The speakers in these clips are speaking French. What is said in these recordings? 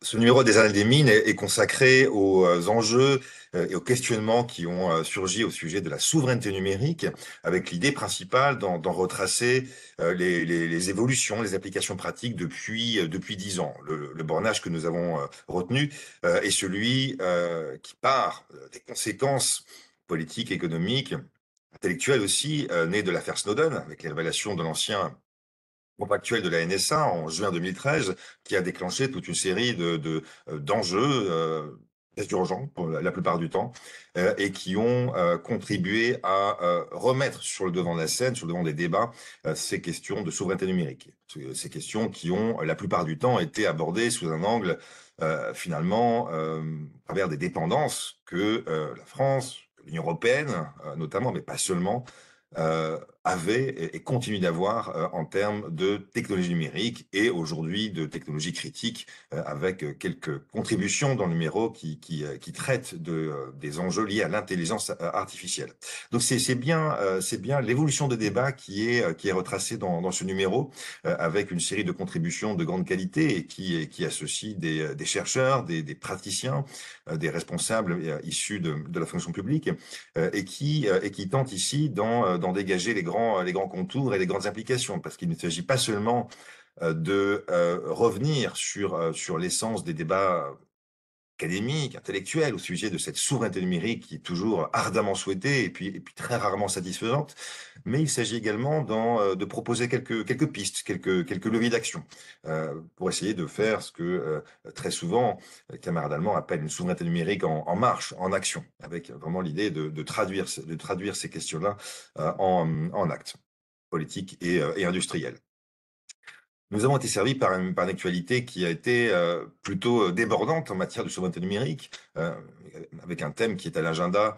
Ce numéro des Annales des Mines est consacré aux enjeux et aux questionnements qui ont surgi au sujet de la souveraineté numérique, avec l'idée principale d'en retracer les évolutions, les applications pratiques depuis 10 ans. Le bornage que nous avons retenu est celui qui part des conséquences politiques, économiques, intellectuelles aussi, nées de l'affaire Snowden, avec les révélations de l'ancien groupe actuel de la NSA en juin 2013, qui a déclenché toute une série d'enjeux très urgents pour la plupart du temps, et qui ont contribué à remettre sur le devant de la scène, sur le devant des débats, ces questions de souveraineté numérique. Ces questions qui ont la plupart du temps été abordées sous un angle finalement à travers des dépendances que la France, l'Union européenne notamment, mais pas seulement, avait et continue d'avoir en termes de technologie numérique et aujourd'hui de technologie critique avec quelques contributions dans le numéro qui traitent des enjeux liés à l'intelligence artificielle. Donc c'est bien l'évolution de débat qui est retracée dans ce numéro avec une série de contributions de grande qualité et qui associe des chercheurs, des praticiens, des responsables issus de la fonction publique et qui tente ici d'en dégager les grands contours et les grandes implications, parce qu'il ne s'agit pas seulement de revenir sur l'essence des débats académiques, intellectuels, au sujet de cette souveraineté numérique qui est toujours ardemment souhaitée et puis très rarement satisfaisante, mais il s'agit également de proposer quelques pistes, quelques leviers d'action pour essayer de faire ce que très souvent les camarades allemands appellent une souveraineté numérique en marche, en action, avec vraiment l'idée de traduire ces questions-là en actes politiques et industriels. Nous avons été servis par une actualité qui a été plutôt débordante en matière de souveraineté numérique, avec un thème qui est à l'agenda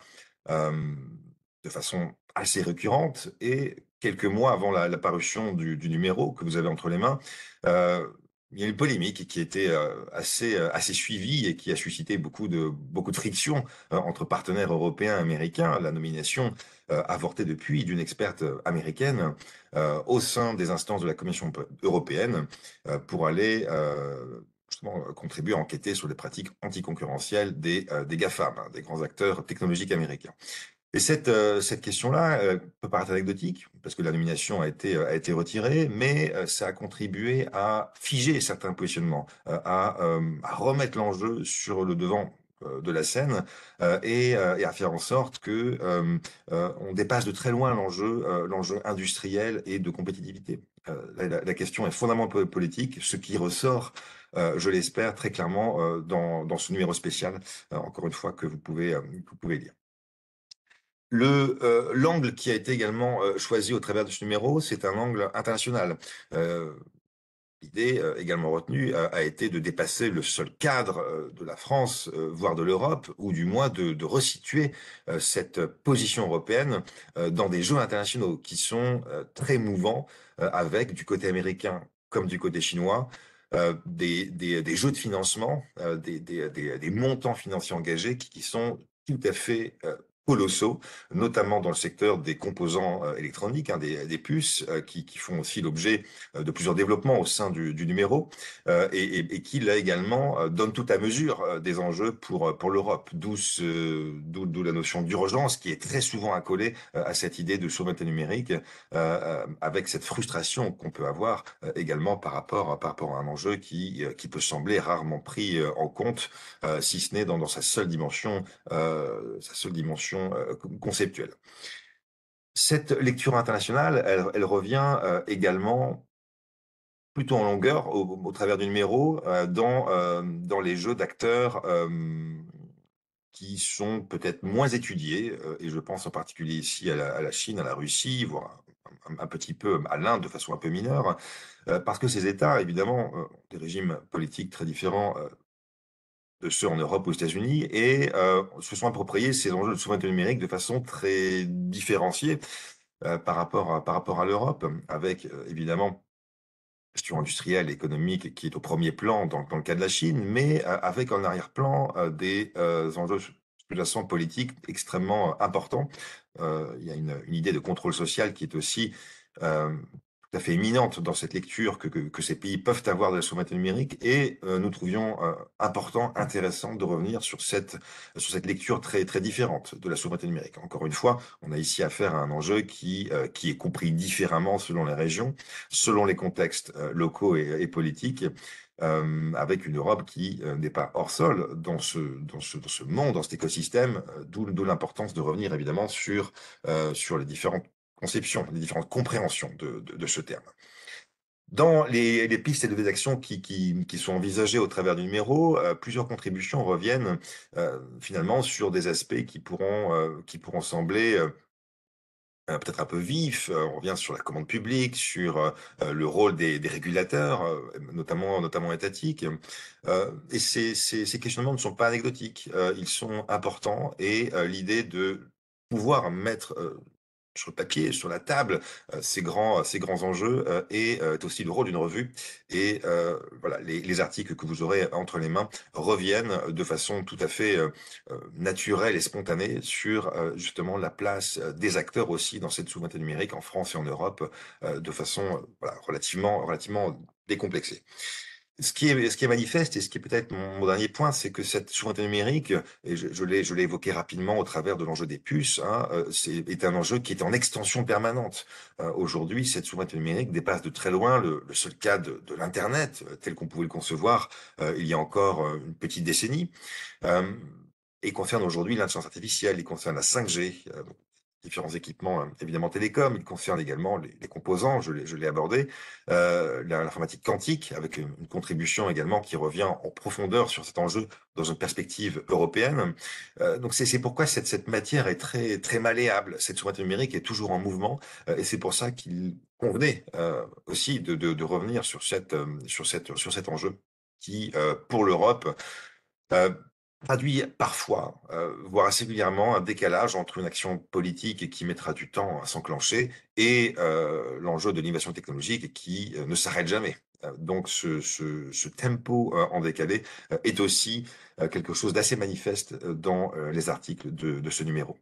de façon assez récurrente. Et quelques mois avant la parution du numéro que vous avez entre les mains, euh, il y a une polémique qui était assez suivie et qui a suscité beaucoup de frictions entre partenaires européens et américains. La nomination avortée depuis d'une experte américaine au sein des instances de la Commission européenne pour aller justement contribuer à enquêter sur les pratiques anticoncurrentielles des GAFAM, hein, des grands acteurs technologiques américains. Et cette question-là peut paraître anecdotique, parce que la nomination a été retirée, mais ça a contribué à figer certains positionnements, à remettre l'enjeu sur le devant de la scène et à faire en sorte que on dépasse de très loin l'enjeu industriel et de compétitivité. La question est fondamentalement politique, ce qui ressort, je l'espère, très clairement dans ce numéro spécial, encore une fois, que vous pouvez lire. L'angle qui a été également choisi au travers de ce numéro, c'est un angle international. Euh, L'idée également retenue a été de dépasser le seul cadre de la France, voire de l'Europe, ou du moins de resituer cette position européenne dans des jeux internationaux qui sont très mouvants, avec du côté américain comme du côté chinois, des jeux de financement, des montants financiers engagés qui sont tout à fait colossaux, notamment dans le secteur des composants électroniques, hein, des puces, qui font aussi l'objet de plusieurs développements au sein du numéro, et qui, là également, donne tout à mesure des enjeux pour l'Europe, d'où la notion d'urgence qui est très souvent accolée à cette idée de souveraineté numérique, avec cette frustration qu'on peut avoir également par rapport à un enjeu qui peut sembler rarement pris en compte, si ce n'est dans sa seule dimension conceptuelle. Cette lecture internationale, elle revient également plutôt en longueur au travers du numéro dans les jeux d'acteurs qui sont peut-être moins étudiés, et je pense en particulier ici à la Chine, à la Russie, voire un petit peu à l'Inde de façon un peu mineure, parce que ces États, évidemment, ont des régimes politiques très différents de ceux en Europe ou aux États-Unis et se sont appropriés ces enjeux de souveraineté numérique de façon très différenciée par rapport à l'Europe, avec évidemment question industrielle, économique qui est au premier plan dans le cas de la Chine, mais avec en arrière-plan des enjeux sous-jacents politiques extrêmement importants. Il y a une idée de contrôle social qui est aussi tout tout à fait éminente dans cette lecture que ces pays peuvent avoir de la souveraineté numérique et nous trouvions important, intéressant de revenir sur cette lecture très, très différente de la souveraineté numérique. Encore une fois, on a ici affaire à un enjeu qui est compris différemment selon les régions, selon les contextes locaux et politiques, avec une Europe qui n'est pas hors sol dans ce monde, dans cet écosystème, d'où l'importance de revenir évidemment sur les différentes conceptions, les différentes compréhensions de ce terme. Dans les pistes et leviers d'action qui sont envisagées au travers du numéro, plusieurs contributions reviennent finalement sur des aspects qui pourront sembler peut-être un peu vifs. On revient sur la commande publique, sur le rôle des régulateurs, notamment étatiques. Et ces questionnements ne sont pas anecdotiques, ils sont importants et l'idée de pouvoir mettre sur le papier, sur la table, ces grands enjeux, est aussi le rôle d'une revue et voilà, les articles que vous aurez entre les mains reviennent de façon tout à fait, naturelle et spontanée sur, justement la place, des acteurs aussi dans cette souveraineté numérique en France et en Europe, de façon, voilà, relativement décomplexée. Ce qui est manifeste et ce qui est peut-être mon dernier point, c'est que cette souveraineté numérique, et je l'ai évoqué rapidement au travers de l'enjeu des puces, hein, est un enjeu qui est en extension permanente. Aujourd'hui, cette souveraineté numérique dépasse de très loin le seul cas de l'internet, tel qu'on pouvait le concevoir, il y a encore, une petite décennie. Hem Et concerne aujourd'hui l'intelligence artificielle, il concerne la 5G, donc différents équipements, évidemment télécoms. Il concerne également les composants, je l'ai abordé, l'informatique quantique avec une contribution également qui revient en profondeur sur cet enjeu dans une perspective européenne. Donc c'est pourquoi cette matière est très très malléable. Cette souveraineté numérique est toujours en mouvement, et c'est pour ça qu'il convenait, aussi de revenir sur cet enjeu qui, pour l'Europe, Heu, traduit parfois, voire assez régulièrement, un décalage entre une action politique qui mettra du temps à s'enclencher et l'enjeu de l'innovation technologique qui, ne s'arrête jamais. Donc ce tempo, en décalé, est aussi, quelque chose d'assez manifeste, dans, les articles de ce numéro.